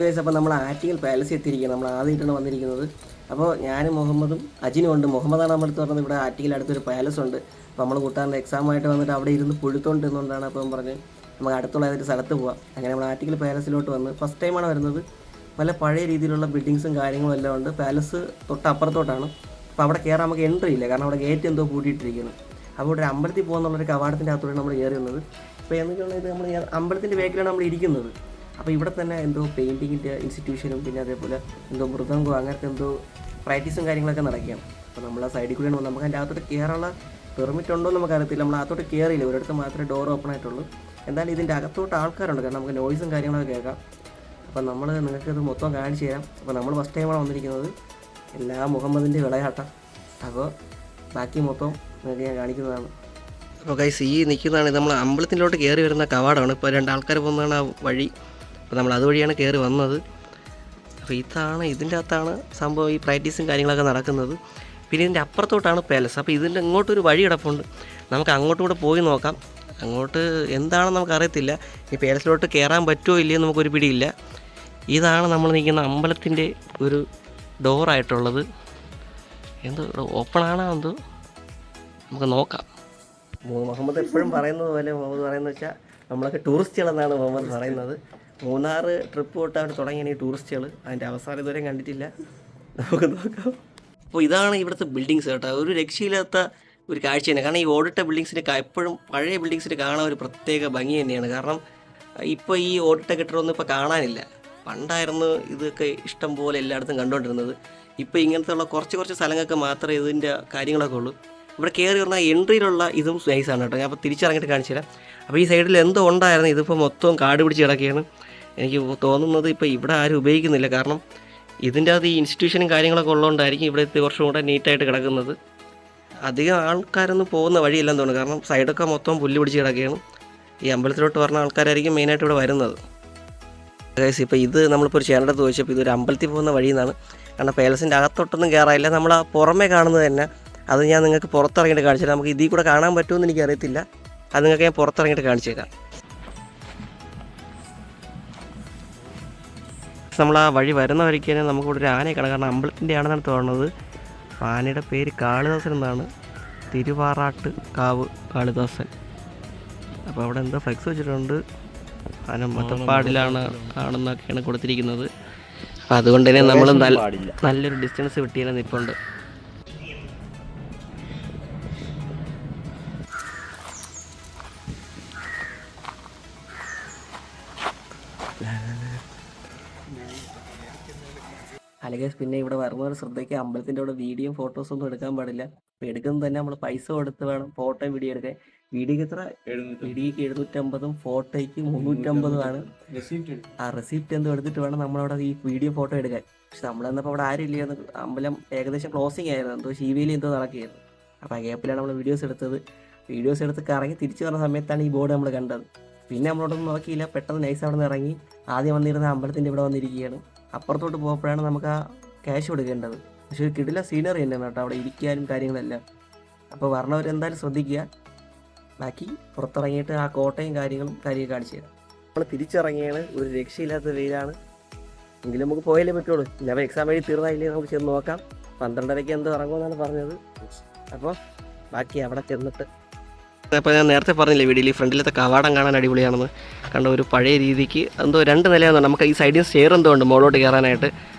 അപ്പോൾ നമ്മൾ ആറ്റിങ്ങൽ പാലസിൽ എത്തിയിരിക്കുകയാണ്. നമ്മൾ ആദ്യമായിട്ടാണ് വന്നിരിക്കുന്നത്. അപ്പോൾ ഞാനും മുഹമ്മദും അജിനും ഉണ്ട്. മുഹമ്മദാണ് നമ്മുടെ അടുത്ത് പറഞ്ഞത് ഇവിടെ ആറ്റിങ്ങൽ അടുത്തൊരു പാലസ് ഉണ്ട്. അപ്പോൾ നമ്മൾ കൂട്ടാറിൻ്റെ എക്സാമായിട്ട് വന്നിട്ട് അവിടെ ഇരുന്ന് പുഴുത്തോണ്ടിരുന്നുകൊണ്ടാണ് അപ്പം പറഞ്ഞ് നമുക്ക് അടുത്തുള്ള ഏതൊരു സ്ഥലത്ത് പോകാം. അങ്ങനെ നമ്മൾ ആറ്റിങ്ങൽ പാലസിലോട്ട് വന്ന് ഫസ്റ്റ് ടൈമാണ് വരുന്നത്. നല്ല പഴയ രീതിയിലുള്ള ബിൽഡിങ്സും കാര്യങ്ങളും എല്ലാം ഉണ്ട്. പാലസ് തൊട്ടപ്പുറത്തോട്ടാണ്. അപ്പോൾ അവിടെ കയറാൻ നമുക്ക് എൻട്രി ഇല്ല, കാരണം അവിടെ ഗേറ്റ് എന്തോ പൂട്ടിയിട്ടിരിക്കുന്നു. അപ്പോൾ ഇവിടെ ഒരു അമ്പലത്തിൽ പോകുന്നുള്ളൊരു കവാടത്തിൻ്റെ അകത്തോടെ നമ്മൾ കയറി വന്നത്. ഇപ്പോൾ എന്തൊക്കെയാണ് ഇത് നമ്മൾ അമ്പലത്തിൻ്റെ ബാക്കിലാണ് നമ്മൾ ഇരിക്കുന്നത്. അപ്പോൾ ഇവിടെ തന്നെ എന്തോ പെയിൻറ്റിങ്ങിൻ്റെ ഇൻസ്റ്റിറ്റ്യൂഷനും പിന്നെ അതേപോലെ എന്തോ മൃദംഗോ അങ്ങനത്തെ എന്തോ പ്രാക്ടീസും കാര്യങ്ങളൊക്കെ നടക്കുകയാണ്. അപ്പോൾ നമ്മൾ ആ സൈഡിൽ കൂടെയാണ് വന്നത്. നമുക്ക് അതിൻ്റെ അകത്തോട്ട് കയറാനുള്ള പെർമിറ്റ് ഉണ്ടോ എന്ന് നമുക്കറിയത്തില്ല. നമ്മൾ അകത്തോട്ട് കയറിയില്ല, ഒരിടത്ത് മാത്രമേ ഡോർ ഓപ്പൺ ആയിട്ടുള്ളൂ. എന്തായാലും ഇതിൻ്റെ അകത്തോട്ട് ആൾക്കാരുണ്ട്, കാരണം നമുക്ക് നോയ്സും കാര്യങ്ങളൊക്കെ കേൾക്കാം. അപ്പോൾ നമ്മൾ നിങ്ങൾക്കത് മൊത്തം കാണിച്ചു തരാം. അപ്പോൾ നമ്മൾ ഫസ്റ്റ് ടൈമാണ് വന്നിരിക്കുന്നത്. എല്ലാ മുഹമ്മദിൻ്റെ വിളയാട്ടം. അപ്പോൾ ബാക്കി മൊത്തം നിങ്ങൾക്ക് ഞാൻ കാണിക്കുന്നതാണ്. അപ്പോൾ ഗൈസ്, ഈ നിൽക്കുന്നതാണ് നമ്മൾ അമ്പലത്തിലോട്ട് കയറി വരുന്ന കവാടമാണ്. ഇപ്പോൾ രണ്ടാൾക്കാർ പോകുന്നതാണ് ആ വഴി. അപ്പോൾ നമ്മൾ അതുവഴിയാണ് കയറി വന്നത്. അപ്പോൾ ഇതാണ്, ഇതിൻ്റെ അകത്താണ് സംഭവം ഈ പ്രാക്ടീസും കാര്യങ്ങളൊക്കെ നടക്കുന്നത്. പിന്നെ ഇതിൻ്റെ അപ്പുറത്തോട്ടാണ് പാലസ്. അപ്പോൾ ഇതിൻ്റെ ഇങ്ങോട്ടൊരു വഴി കിടപ്പുണ്ട്, നമുക്ക് അങ്ങോട്ടും കൂടെ പോയി നോക്കാം. അങ്ങോട്ട് എന്താണെന്ന് നമുക്കറിയത്തില്ല. ഈ പാലസിലോട്ട് കയറാൻ പറ്റുമോ ഇല്ലയോ നമുക്കൊരു പിടിയില്ല. ഇതാണ് നമ്മൾ നിൽക്കുന്ന അമ്പലത്തിൻ്റെ ഒരു ഡോറായിട്ടുള്ളത്. എന്തോ ഓപ്പൺ ആണോ എന്തോ നമുക്ക് നോക്കാം. മുഹമ്മദ് എപ്പോഴും പറയുന്നത് പോലെ മുഹമ്മദ് പറയുന്നത് വെച്ചാൽ നമ്മളൊക്കെ ടൂറിസ്റ്റുകളെന്നാണ് മുഹമ്മദ് പറയുന്നത്. 3 ട്രിപ്പ് തൊട്ട് അവർ തുടങ്ങിയാണ് ഈ ടൂറിസ്റ്റുകൾ. അതിൻ്റെ അവസാനം ഇതുവരെയും കണ്ടിട്ടില്ല. നമുക്ക് നോക്കാം. അപ്പോൾ ഇതാണ് ഇവിടുത്തെ ബിൽഡിങ്സ് കേട്ടോ. ഒരു രക്ഷയില്ലാത്ത ഒരു കാഴ്ച തന്നെ. കാരണം ഈ ഓടിട്ട ബിൽഡിങ്സിന് എപ്പോഴും പഴയ ബിൽഡിങ്സിന് കാണാൻ ഒരു പ്രത്യേക ഭംഗി തന്നെയാണ്. കാരണം ഇപ്പോൾ ഈ ഓടിട്ട കെട്ടിടമൊന്നും ഇപ്പോൾ കാണാനില്ല. പണ്ടായിരുന്നു ഇതൊക്കെ ഇഷ്ടം പോലെ എല്ലായിടത്തും കണ്ടുകൊണ്ടിരുന്നത്. ഇപ്പോൾ ഇങ്ങനത്തെ ഉള്ള കുറച്ച് സ്ഥലങ്ങൾക്ക് മാത്രമേ ഇതിൻ്റെ കാര്യങ്ങളൊക്കെ ഉള്ളൂ. ഇവിടെ കയറി പറഞ്ഞാൽ എൻട്രിയിലുള്ള ഇതും നൈസാണ് കേട്ടോ. ഞാൻ അപ്പോൾ തിരിച്ചിറങ്ങിയിട്ട് കാണിച്ചു തരാം. അപ്പോൾ ഈ സൈഡിൽ എന്തോ ഉണ്ടായിരുന്നു, ഇതിപ്പോൾ മൊത്തം കാട് പിടിച്ച് കിടക്കുകയാണ്. എനിക്ക് തോന്നുന്നത് ഇപ്പോൾ ഇവിടെ ആരും ഉപയോഗിക്കുന്നില്ല. കാരണം ഇതിൻ്റെ അത് ഈ ഇൻസ്റ്റിറ്റ്യൂഷനും കാര്യങ്ങളൊക്കെ ഉള്ളതുകൊണ്ടായിരിക്കും ഇവിടെ കുറച്ചും കൂടെ നീറ്റായിട്ട് കിടക്കുന്നത്. അധികം ആൾക്കാരൊന്നും പോകുന്ന വഴിയില്ലെന്ന് തോന്നുന്നു, കാരണം സൈഡൊക്കെ മൊത്തം പുല്ല് പിടിച്ച് കിടക്കുകയാണ്. ഈ അമ്പലത്തിലോട്ട് പറഞ്ഞ ആൾക്കാരായിരിക്കും മെയിനായിട്ട് ഇവിടെ വരുന്നത്. ഗൈസ്, ഇപ്പോൾ ഇത് നമ്മളിപ്പോൾ ഒരു ചേട്ടനടുത്ത് ചോദിച്ചപ്പോൾ ഇതൊരു അമ്പലത്തിൽ പോകുന്ന വഴിയിൽ നിന്നാണ്. കാരണം പാലസിൻ്റെ അകത്തോട്ടൊന്നും കയറാനില്ല, നമ്മൾ ആ പുറമേ കാണുന്നത് തന്നെ. അത് ഞാൻ നിങ്ങൾക്ക് പുറത്തിറങ്ങിയിട്ട് കാണിച്ചുതരാം. നമുക്ക് ഇതിൽ കൂടെ കാണാൻ പറ്റുമെന്ന് എനിക്കറിയത്തില്ല. അത് നിങ്ങൾക്ക് ഞാൻ പുറത്തിറങ്ങിയിട്ട് കാണിച്ചേക്കാം. നമ്മൾ ആ വഴി വരുന്ന വഴിക്ക് തന്നെ നമുക്കിവിടെ ഒരു ആനയെ കാണാം. കാരണം അമ്പലത്തിൻ്റെ ആണെന്നാണ് തോന്നുന്നത്. ആനയുടെ പേര് കാളിദാസൻ എന്നാണ്, തിരുവാറാട്ട് കാവ് കാളിദാസൻ. അപ്പോൾ അവിടെ എന്തോ ഫ്ലെക്സ് വെച്ചിട്ടുണ്ട്. ആന മറ്റപ്പാടിലാണ് ആണെന്നൊക്കെയാണ് കൊടുത്തിരിക്കുന്നത്. അപ്പോൾ അതുകൊണ്ട് തന്നെ നമ്മൾ നല്ലൊരു ഡിസ്റ്റൻസ് വിട്ടിയാൽ നിൽപ്പുണ്ട്. അല്ലെങ്കിൽ പിന്നെ ഇവിടെ വരുന്നവർ ശ്രദ്ധിക്കുക, അമ്പലത്തിൻ്റെ അവിടെ വീഡിയോയും ഫോട്ടോസൊന്നും എടുക്കാൻ പാടില്ല. അപ്പോൾ എടുക്കുന്നത് തന്നെ നമ്മൾ പൈസ കൊടുത്ത് വേണം ഫോട്ടോയും വീഡിയോ എടുക്കാൻ. വീഡിയോക്ക് എത്ര? വീഡിയോക്ക് 750, ഫോട്ടോയ്ക്ക് 350 ആ റെസിപ്റ്റ് എന്തോ എടുത്തിട്ട് വേണം നമ്മളവിടെ ഈ വീഡിയോ ഫോട്ടോ എടുക്കാൻ. പക്ഷെ നമ്മളെന്നപ്പോൾ അവിടെ ആരും ഇല്ലായിരുന്നു. അമ്പലം ഏകദേശം ക്ലോസിങ് ആയിരുന്നു, എന്തോ ശിവേലി എന്തോ നടക്കുകയായിരുന്നു. അപ്പോൾ ആ ഗ്യാപ്പിലാണ് നമ്മൾ വീഡിയോസ് എടുത്തത്. വീഡിയോസ് എടുത്ത് കറങ്ങി തിരിച്ചു വരുന്ന സമയത്താണ് ഈ ബോർഡ് നമ്മൾ കണ്ടത്. പിന്നെ നമ്മളോടൊന്നും നോക്കിയില്ല, പെട്ടെന്ന് നൈസ് അവിടെ നിന്ന് ഇറങ്ങി ആദ്യം വന്നിരുന്ന അമ്പലത്തിൻ്റെ ഇവിടെ വന്നിരിക്കുകയാണ്. അപ്പുറത്തോട്ട് പോകുമ്പോഴാണ് നമുക്ക് ആ ക്യാഷ് കൊടുക്കേണ്ടത്. പക്ഷേ ഒരു കിടില സീനറി തന്നെയാണ് കേട്ടോ അവിടെ ഇരിക്കാനും കാര്യങ്ങളെല്ലാം. അപ്പോൾ വരണവരെന്തായാലും ശ്രദ്ധിക്കുക. ബാക്കി പുറത്തിറങ്ങിയിട്ട് ആ കോട്ടയും കാര്യങ്ങളും കാണിച്ചു തരാം. നമ്മൾ തിരിച്ചിറങ്ങിയാണ്, ഒരു രക്ഷയില്ലാത്ത വെയിലാണ്. എങ്കിലും നമുക്ക് പോയാലേ പറ്റുള്ളൂ. ഞാൻ എക്സാം വഴി തീർന്നായില്ലേ നമുക്ക് ചെന്ന് നോക്കാം. 12:30 എന്തോ ഇറങ്ങുമെന്നാണ് പറഞ്ഞത്. അപ്പോൾ ബാക്കി അവിടെ ചെന്നിട്ട്, അപ്പോൾ ഞാൻ നേരത്തെ പറഞ്ഞില്ലേ വീഡിയോയിൽ ഫ്രണ്ടിലത്തെ കവാടം കാണാൻ അടിപൊളിയാണെന്ന്. കണ്ട ഒരു പഴയ രീതിക്ക് എന്തോ 2 നിലയാണെന്ന്. നമുക്ക് ഈ സൈഡിൽ സ്റ്റെയർ എന്തോ ഉണ്ട് മുകളിലോട്ട് കയറാനായിട്ട്.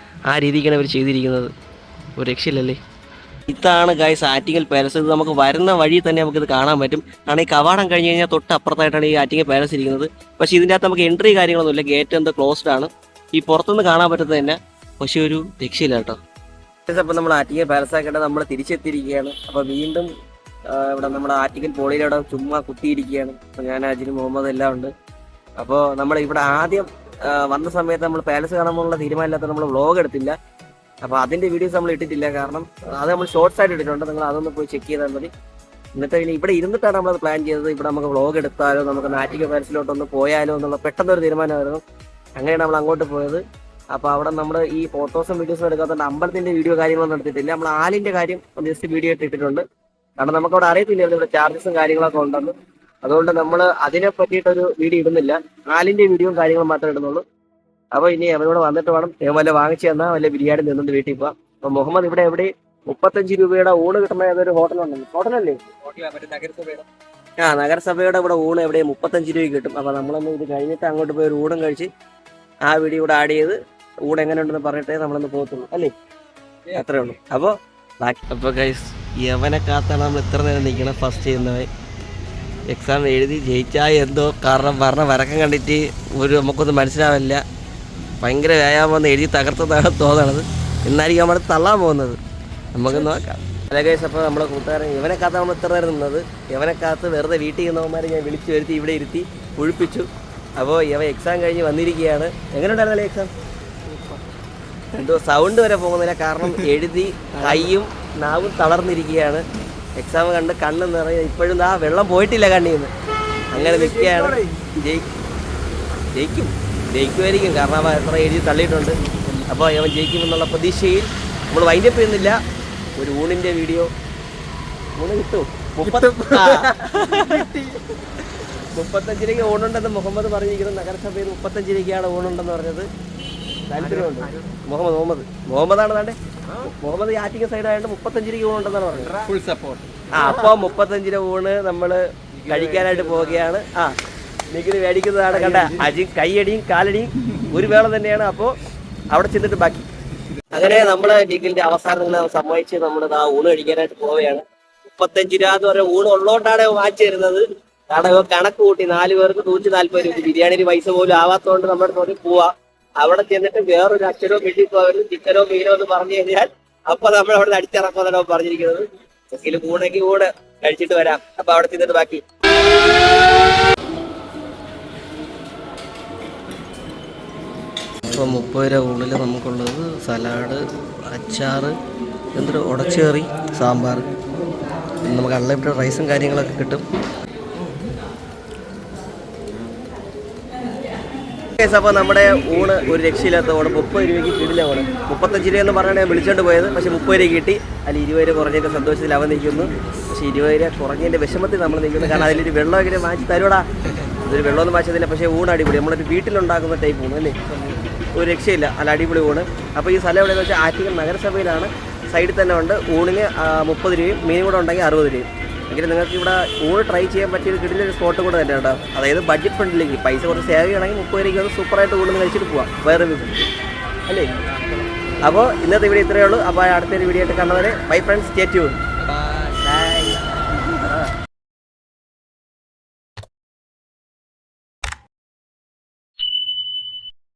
ആ രീതിക്കാണ് അവർ ചെയ്തിരിക്കുന്നത്. ഒരു രക്ഷയില്ലല്ലേ. ഇതാണ് ഗൈസ് ആറ്റിങ്ങൽ പാലസ്. ഇത് നമുക്ക് വരുന്ന വഴി തന്നെ നമുക്കിത് കാണാൻ പറ്റും. കാരണം ഈ കവാടം കഴിഞ്ഞ് കഴിഞ്ഞാൽ തൊട്ട് അപ്പുറത്തായിട്ടാണ് ഈ ആറ്റിങ്ങൽ പാലസ് ഇരിക്കുന്നത്. പക്ഷേ ഇതിൻ്റെ അകത്ത് നമുക്ക് എൻട്രി കാര്യങ്ങളൊന്നുമില്ല, ഗേറ്റ് എന്തോ ക്ലോസ്ഡ് ആണ്. ഈ പുറത്തുനിന്ന് കാണാൻ പറ്റുന്നത് തന്നെ. പക്ഷേ ഒരു രക്ഷയില്ല കേട്ടോ. അപ്പോൾ നമ്മൾ ആറ്റിങ്ങൽ പാലസ് ആക്കിയിട്ട് നമ്മൾ തിരിച്ചെത്തിയിരിക്കുകയാണ്. അപ്പോൾ വീണ്ടും ഇവിടെ നമ്മുടെ ആറ്റിങ്ങൽ പോളിയിലവിടെ ചുമ്മാ കുത്തിയിരിക്കുകയാണ്. അപ്പോൾ ഞാൻ അജിന് മുഹമ്മദ് എല്ലാം ഉണ്ട്. അപ്പോൾ നമ്മൾ ഇവിടെ ആദ്യം വന്ന സമയത്ത് നമ്മൾ പാലസ് കാണാനുള്ള തീരുമാനമില്ലാത്ത നമ്മൾ വ്ളോഗ് എടുത്തില്ല. അപ്പോൾ അതിൻ്റെ വീഡിയോസ് നമ്മൾ ഇട്ടിട്ടില്ല, കാരണം അത് നമ്മൾ ഷോർട്സ് ആയിട്ട് ഇട്ടിട്ടുണ്ട്. നിങ്ങൾ അതൊന്ന് പോയി ചെക്ക് ചെയ്താൽ മതി. എന്നിട്ട് പിന്നെ ഇവിടെ ഇരുന്നിട്ടാണ് നമ്മളത് പ്ലാൻ ചെയ്തത്. ഇവിടെ നമുക്ക് വ്ളോഗ് എടുത്താലോ നമുക്ക് ആറ്റിങ്ങൽ പാലസിലോട്ടൊന്ന് പോയാലോ എന്നുള്ള പെട്ടെന്നൊരു തീരുമാനമായിരുന്നു. അങ്ങനെയാണ് നമ്മൾ അങ്ങോട്ട് പോയത്. അപ്പോൾ അവിടെ നമ്മൾ ഈ ഫോട്ടോസും വീഡിയോസും എടുക്കാത്തതുകൊണ്ട് അമ്പലത്തിൻ്റെ വീഡിയോ കാര്യങ്ങളൊന്നും എടുത്തിട്ടില്ല. നമ്മൾ ആലിൻ്റെ കാര്യം ജസ്റ്റ് വീഡിയോ ഇട്ടിട്ടുണ്ട്. കാരണം നമുക്കവിടെ അറിയത്തില്ലായിരുന്നു ഇവിടെ ചാർജസും കാര്യങ്ങളൊക്കെ ഉണ്ടെന്ന്. അതുകൊണ്ട് നമ്മൾ അതിനെ പറ്റിയിട്ടൊരു വീഡിയോ ഇടുന്നില്ല. ആലിൻ്റെ വീഡിയോയും കാര്യങ്ങളും മാത്രമേ ഇടുന്നുള്ളൂ. അപ്പോൾ ഇനി അവരോട് വന്നിട്ട് വേണം വല്ല വാങ്ങിച്ചു തന്നാൽ വല്ല ബിരിയാണി നിന്നുകൊണ്ട് വീട്ടിൽ പോവാം. അപ്പൊ മുഹമ്മദ് ഇവിടെ എവിടെ 35 രൂപയുടെ ഊണ് കിട്ടുന്ന ഏതൊരു ഹോട്ടലുണ്ടല്ലോ, ഹോട്ടലല്ലേ? നഗരസഭയുടെ ഇവിടെ ഊണ് എവിടെ 35 രൂപയ്ക്ക് കിട്ടും. അപ്പൊ നമ്മളൊന്ന് ഇത് കഴിഞ്ഞിട്ട് അങ്ങോട്ട് പോയി ഒരു ഊണും കഴിച്ച് ആ വീഡിയോ കൂടെ ആഡ് ചെയ്ത് ഊണ് എങ്ങനെയുണ്ടെന്ന് പറഞ്ഞിട്ടേ നമ്മളൊന്ന് പോകത്തുള്ളൂ അല്ലേ? അത്രേ ഉള്ളൂ. അപ്പോൾ ഗൈസ്, യവനെ കാത്താണ് നമ്മൾ ഇത്ര നേരം നിൽക്കണം. ഫസ്റ്റ് ചെയ്യുന്നവൻ എക്സാം എഴുതി ജയിച്ചാൽ എന്തോ, കാരണം പറഞ്ഞ വരക്കം കണ്ടിട്ട് നമുക്കൊന്നും മനസ്സിലാവില്ല. ഭയങ്കര വ്യായാമം എഴുതി തകർത്തതാണ് തോന്നണത്. എന്നായിരിക്കും നമ്മൾ തള്ളാൻ പോകുന്നത്. നമുക്ക് നോക്കാം. അല്ല ഗൈസ്, അപ്പോൾ നമ്മളെ കൂട്ടുകാരൻ ഇവനെ കാത്ത് നമ്മൾ ഇത്ര നേരം നിന്നത്. ഇവനെ കാത്ത് വെറുതെ വീട്ടിൽ നിന്നവന്മാരെ ഞാൻ വിളിച്ചു വരുത്തി ഇവിടെ ഇരുത്തി ഒഴിപ്പിച്ചു. അപ്പോൾ ഇവൻ എക്സാം കഴിഞ്ഞ് വന്നിരിക്കുകയാണ്. എങ്ങനെയുണ്ടായിരുന്നല്ലേ എക്സാം? എന്തോ സൗണ്ട് വരെ പോകുന്നില്ല, കാരണം എഴുതി കൈയും നാവും തളർന്നിരിക്കുകയാണ്. എക്സാം കണ്ട് കണ്ണ് നിറയെ ഇപ്പോഴും ആ വെള്ളം പോയിട്ടില്ല കണ്ണിൽ നിന്ന്. അങ്ങനെ നിൽക്കുകയാണ്. ജയിക്കുമായിരിക്കും, കാരണം അവൻ എത്ര എഴുതി തള്ളിയിട്ടുണ്ട്. അപ്പോൾ അവൻ ജയിക്കുമെന്നുള്ള പ്രതീക്ഷയിൽ നമ്മൾ വൈൻഡപ്പ് ചെയ്യുന്നില്ല. ഒരു ഊണിൻ്റെ വീഡിയോ ഊണ് കിട്ടും. 35 രൂപയ്ക്ക് ഊണുണ്ടെന്ന് മുഹമ്മദ് പറഞ്ഞിരിക്കുന്നത്. നഗരസഭയിൽ 35 രൂപയ്ക്കാണ് ഊണുണ്ടെന്ന് പറഞ്ഞത്. താല്പര്യമുണ്ട്. മുഹമ്മദാണ് താണ്ടെ. മുഹമ്മദ് ആറ്റിങ്ങൽ സൈഡായതുകൊണ്ട് 35 രൂപ ഊണുണ്ടെന്നാണ് പറഞ്ഞത്. Full support. അപ്പോൾ 35 രൂപ ഊണ് നമ്മൾ കഴിക്കാനായിട്ട് പോവുകയാണ്. നിഖിൽ മേടിക്കുന്നതാണ്. കണ്ട കൈയടിയും കാലടിയും ഒരു വേള തന്നെയാണ്. അപ്പോൾ അവിടെ ചെന്നിട്ട് ബാക്കി. അങ്ങനെ നമ്മള് നിഖിലിന്റെ അവസാനങ്ങൾ സമ്മതിച്ച് നമ്മൾ ആ ഊണ് കഴിക്കാനായിട്ട് പോവുകയാണ്. 35 രൂപ എന്ന് പറഞ്ഞ ഊണ് ഉള്ളതുകൊണ്ടാണ് വാങ്ങിച്ചു തരുന്നത്. കാരണം കണക്ക് കൂട്ടി 4 പേർക്ക് 140 രൂപ. ബിരിയാണിയുടെ പൈസ പോലും ആവാത്തതുകൊണ്ട് നമ്മുടെ തോന്നി പോവാ. അവിടെ ചെന്നിട്ട് വേറൊരു അച്ഛനോ വീട്ടിൽ പോയാലും ചിക്കനോ മീനോ എന്ന് പറഞ്ഞു കഴിഞ്ഞാൽ അപ്പൊ നമ്മൾ അവിടെ നിന്ന് അടിച്ചിറക്കുമെന്നാണ് പറഞ്ഞിരിക്കുന്നത്. എങ്കിലും ഊണെങ്കിൽ ഊണ് കഴിച്ചിട്ട് വരാം. അപ്പൊ അവിടെ ചെന്നിട്ട് ബാക്കി. ഇപ്പോൾ 30 രൂപ ഊണിൽ നമുക്കുള്ളത് സലാഡ്, അച്ചാറ്, എന്തൊരു ഉടച്ചേറി, സാമ്പാർ, നമുക്ക് അൺലിമിറ്റഡ് റൈസും കാര്യങ്ങളൊക്കെ കിട്ടും. അപ്പോൾ നമ്മുടെ ഊണ് ഒരു രക്ഷയില്ലാത്ത ഊണ് 30 രൂപയ്ക്ക് കിട്ടില്ല. ഊണ് 35 രൂപ എന്ന് പറഞ്ഞാൽ ഞാൻ വിളിച്ചോണ്ട് പോയത്. പക്ഷേ 30 രൂപ കിട്ടി. അതിൽ 20 രൂപ കുറഞ്ഞൊക്കെ സന്തോഷത്തിൽ അവൻ നിൽക്കുന്നു. പക്ഷേ 20 രൂപ കുറഞ്ഞതിൻ്റെ വിഷമത്തിൽ നമ്മൾ നിൽക്കുന്നു. കാരണം അതിലൊരു വെള്ളമൊക്കെ വാങ്ങിച്ച് തരുവാടാ. അതൊരു വെള്ളമൊന്നും വാങ്ങിച്ചതില്ല. പക്ഷേ ഊണ് അടിപൊളി. നമ്മളൊരു വീട്ടിലുണ്ടാക്കുന്ന ടൈപ്പ് ഊണ് അല്ലേ, ഒരു രക്ഷയില്ല. അല്ല അടിപൊളി ഊണ്. അപ്പോൾ ഈ സ്ഥലം എവിടെയെന്ന് വെച്ചാൽ ആറ്റിങ്ങൽ നഗരസഭയിലാണ്. സൈഡിൽ തന്നെ ഉണ്ട്. ഊണിന് 30 രൂപയും മീനും കൂടെ ഉണ്ടെങ്കിൽ 60 രൂപയും. എങ്കിലും നിങ്ങൾക്ക് ഇവിടെ ഊണ് ട്രൈ ചെയ്യാൻ പറ്റിയൊരു കിടിലൊരു സ്പോട്ട് കൂടെ തന്നെ ഉണ്ടാവും. അതായത് ബഡ്ജറ്റ് ഫ്രണ്ട്ലിക്ക് പൈസ കുറച്ച് സേവ് ചെയ്യണമെങ്കിൽ 30 രൂപയ്ക്ക് സൂപ്പറായിട്ട് ഊണ് കഴിച്ചിട്ട് പോവാം വേറെ അല്ലേ. അപ്പോൾ ഇന്നത്തെ വീഡിയോ ഇത്രയേ ഉള്ളൂ. അപ്പോൾ അടുത്തൊരു വീഡിയോ ആയിട്ട് കാണുന്നവരെ ബൈ ഫ്രണ്ട്സ്, സ്റ്റേ ട്യൂൺ.